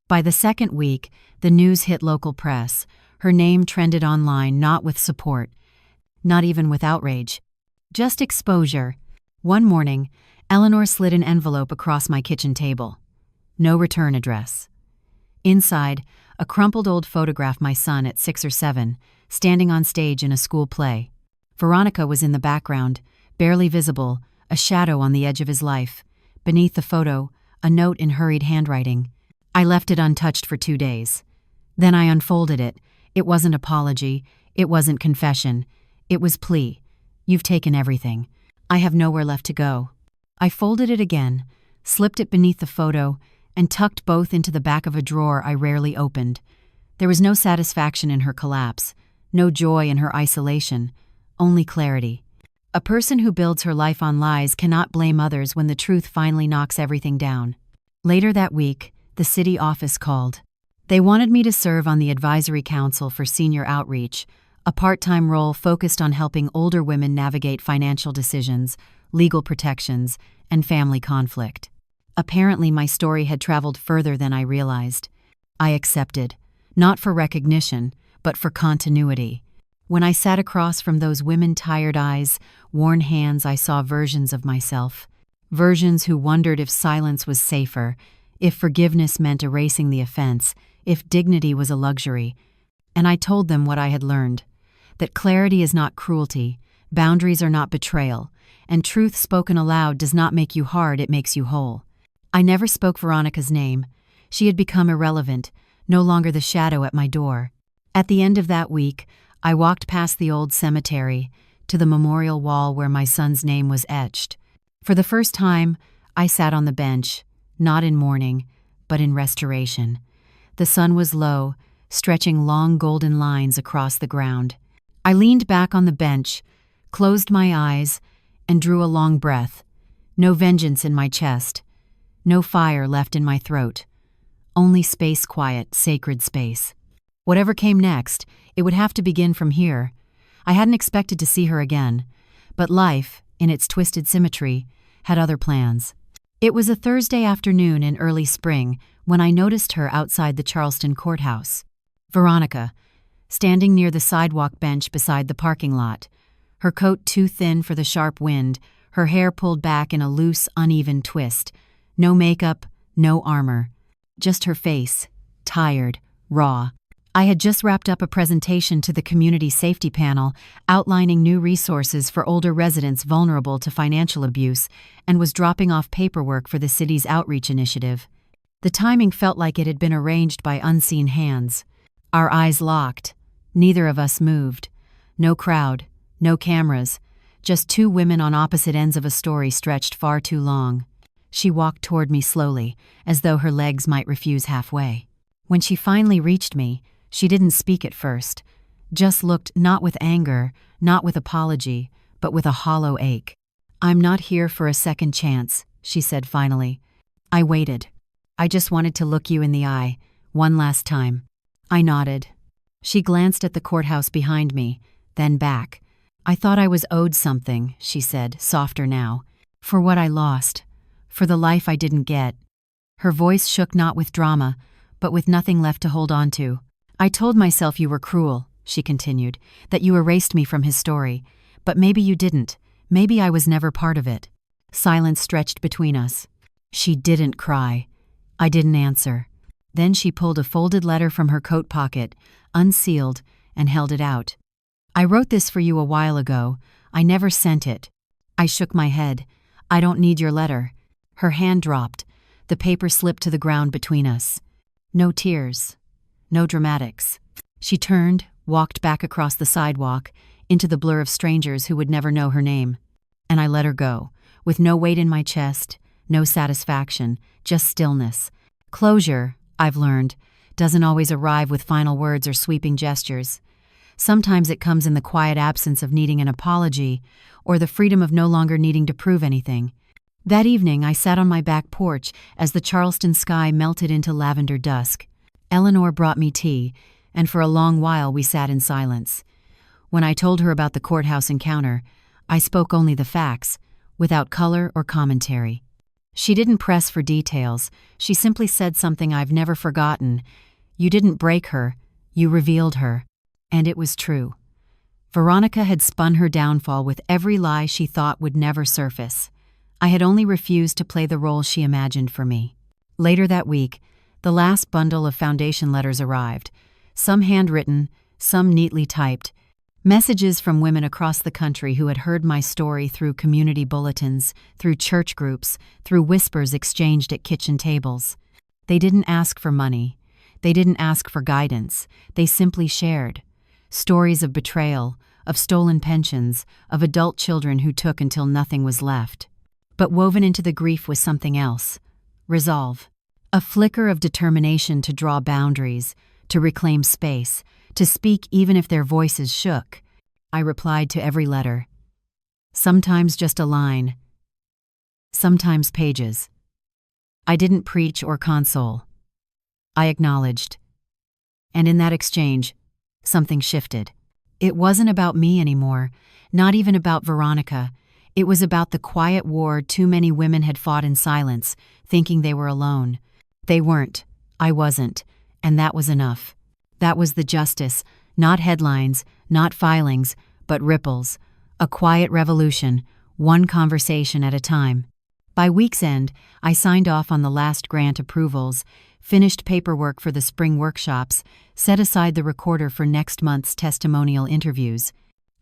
By the second week, the news hit local press. Her name trended online, not with support, not even with outrage. Just exposure. One morning, Eleanor slid an envelope across my kitchen table. No return address. Inside, a crumpled old photograph my son at 6 or 7, standing on stage in a school play. Veronica was in the background, barely visible, a shadow on the edge of his life. Beneath the photo, a note in hurried handwriting. I left it untouched for 2 days. Then I unfolded it. It wasn't apology. It wasn't confession. It was plea. You've taken everything. I have nowhere left to go. I folded it again, slipped it beneath the photo, and tucked both into the back of a drawer I rarely opened. There was no satisfaction in her collapse, no joy in her isolation, only clarity. A person who builds her life on lies cannot blame others when the truth finally knocks everything down. Later that week, the city office called. They wanted me to serve on the advisory council for senior outreach, a part-time role focused on helping older women navigate financial decisions, legal protections, and family conflict. Apparently, my story had traveled further than I realized. I accepted, not for recognition, but for continuity. When I sat across from those women-tired eyes, worn hands, I saw versions of myself. Versions who wondered if silence was safer, if forgiveness meant erasing the offense, if dignity was a luxury. And I told them what I had learned, that clarity is not cruelty, boundaries are not betrayal, and truth spoken aloud does not make you hard, it makes you whole. I never spoke Veronica's name. She had become irrelevant, no longer the shadow at my door. At the end of that week, I walked past the old cemetery, to the memorial wall where my son's name was etched. For the first time, I sat on the bench, not in mourning, but in restoration. The sun was low, stretching long golden lines across the ground. I leaned back on the bench, closed my eyes, and drew a long breath. No vengeance in my chest. No fire left in my throat. Only space, quiet, sacred space. Whatever came next, it would have to begin from here. I hadn't expected to see her again, but life, in its twisted symmetry, had other plans. It was a Thursday afternoon in early spring when I noticed her outside the Charleston courthouse. Veronica, standing near the sidewalk bench beside the parking lot, her coat too thin for the sharp wind, her hair pulled back in a loose, uneven twist. No makeup, no armor. Just her face, tired, raw. I had just wrapped up a presentation to the Community Safety Panel outlining new resources for older residents vulnerable to financial abuse and was dropping off paperwork for the city's outreach initiative. The timing felt like it had been arranged by unseen hands. Our eyes locked. Neither of us moved. No crowd, no cameras, just 2 women on opposite ends of a story stretched far too long. She walked toward me slowly, as though her legs might refuse halfway. When she finally reached me, she didn't speak at first, just looked not with anger, not with apology, but with a hollow ache. "I'm not here for a second chance," she said finally. I waited. "I just wanted to look you in the eye, one last time." I nodded. She glanced at the courthouse behind me, then back. "I thought I was owed something," she said, softer now. "For what I lost. For the life I didn't get." Her voice shook not with drama, but with nothing left to hold on to. "I told myself you were cruel," she continued, "that you erased me from his story. But maybe you didn't. Maybe I was never part of it." Silence stretched between us. She didn't cry. I didn't answer. Then she pulled a folded letter from her coat pocket, unsealed, and held it out. "I wrote this for you a while ago. I never sent it." I shook my head. "I don't need your letter." Her hand dropped. The paper slipped to the ground between us. No tears. No dramatics. She turned, walked back across the sidewalk, into the blur of strangers who would never know her name. And I let her go, with no weight in my chest, no satisfaction, just stillness. Closure, I've learned, doesn't always arrive with final words or sweeping gestures. Sometimes it comes in the quiet absence of needing an apology, or the freedom of no longer needing to prove anything. That evening, I sat on my back porch as the Charleston sky melted into lavender dusk. Eleanor brought me tea, and for a long while we sat in silence. When I told her about the courthouse encounter, I spoke only the facts, without color or commentary. She didn't press for details. She simply said something I've never forgotten. "You didn't break her, you revealed her." And it was true. Veronica had spun her downfall with every lie she thought would never surface. I had only refused to play the role she imagined for me. Later that week, the last bundle of foundation letters arrived, some handwritten, some neatly typed. Messages from women across the country who had heard my story through community bulletins, through church groups, through whispers exchanged at kitchen tables. They didn't ask for money. They didn't ask for guidance. They simply shared. Stories of betrayal, of stolen pensions, of adult children who took until nothing was left. But woven into the grief was something else. Resolve. A flicker of determination to draw boundaries, to reclaim space, to speak even if their voices shook. I replied to every letter. Sometimes just a line. Sometimes pages. I didn't preach or console. I acknowledged. And in that exchange, something shifted. It wasn't about me anymore, not even about Veronica. It was about the quiet war too many women had fought in silence, thinking they were alone. They weren't. I wasn't. And that was enough. That was the justice, not headlines, not filings, but ripples. A quiet revolution, one conversation at a time. By week's end, I signed off on the last grant approvals, finished paperwork for the spring workshops, set aside the recorder for next month's testimonial interviews.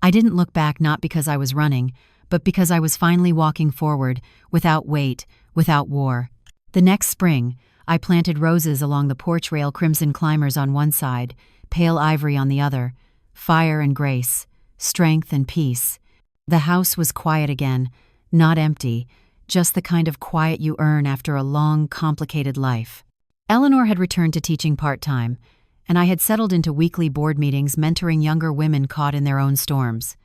I didn't look back not because I was running, but because I was finally walking forward, without weight, without war. The next spring, I planted roses along the porch rail, crimson climbers on one side, pale ivory on the other, fire and grace, strength and peace. The house was quiet again, not empty, just the kind of quiet you earn after a long, complicated life. Eleanor had returned to teaching part-time, and I had settled into weekly board meetings mentoring younger women caught in their own storms.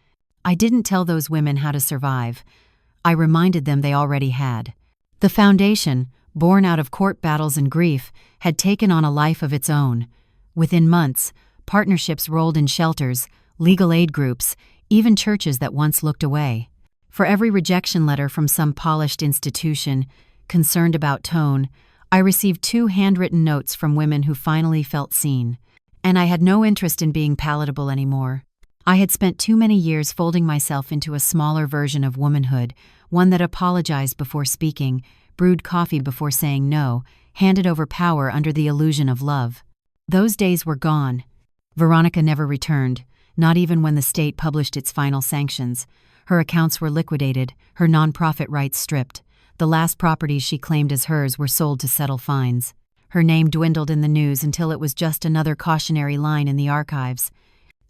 I didn't tell those women how to survive. I reminded them they already had. The foundation, born out of court battles and grief, had taken on a life of its own. Within months, partnerships rolled in shelters, legal aid groups, even churches that once looked away. For every rejection letter from some polished institution, concerned about tone, I received 2 handwritten notes from women who finally felt seen. And I had no interest in being palatable anymore. I had spent too many years folding myself into a smaller version of womanhood, one that apologized before speaking, brewed coffee before saying no, handed over power under the illusion of love. Those days were gone. Veronica never returned, not even when the state published its final sanctions. Her accounts were liquidated, her nonprofit rights stripped. The last properties she claimed as hers were sold to settle fines. Her name dwindled in the news until it was just another cautionary line in the archives.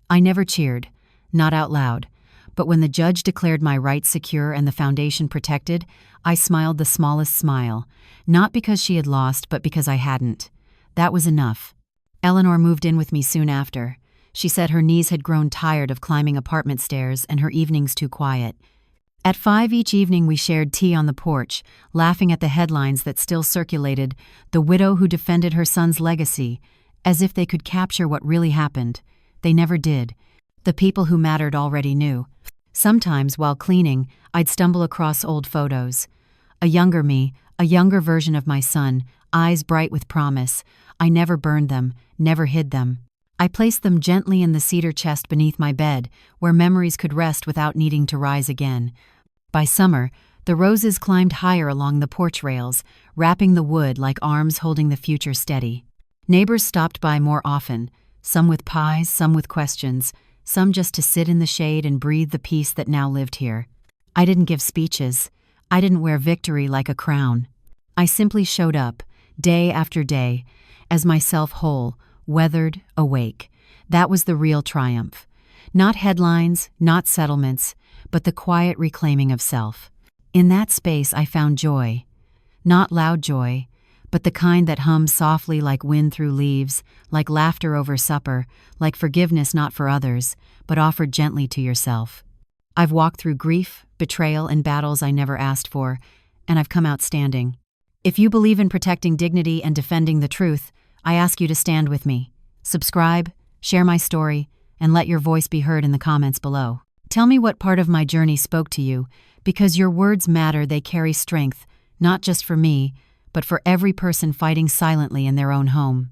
I never cheered, not out loud, but when the judge declared my rights secure and the foundation protected, I smiled the smallest smile, not because she had lost, but because I hadn't. That was enough. Eleanor moved in with me soon after. She said her knees had grown tired of climbing apartment stairs and her evenings too quiet. At 5 each evening we shared tea on the porch, laughing at the headlines that still circulated, the widow who defended her son's legacy, as if they could capture what really happened. They never did. The people who mattered already knew. Sometimes, while cleaning, I'd stumble across old photos. A younger me, a younger version of my son, eyes bright with promise. I never burned them, never hid them. I placed them gently in the cedar chest beneath my bed, where memories could rest without needing to rise again. By summer, The roses climbed higher along the porch rails, wrapping the wood like arms holding the future steady. Neighbors stopped by more often, some with pies, some with questions, some just to sit in the shade and breathe the peace that now lived here. I didn't give speeches. I didn't wear victory like a crown. I simply showed up, day after day, as myself whole, weathered, awake. That was the real triumph. Not headlines, not settlements, but the quiet reclaiming of self. In that space I found joy. Not loud joy, but the kind that hums softly like wind through leaves, like laughter over supper, like forgiveness not for others, but offered gently to yourself. I've walked through grief, betrayal, and battles I never asked for, and I've come out standing. If you believe in protecting dignity and defending the truth, I ask you to stand with me. Subscribe, share my story, and let your voice be heard in the comments below. Tell me what part of my journey spoke to you, because your words matter. They carry strength, not just for me, but for every person fighting silently in their own home.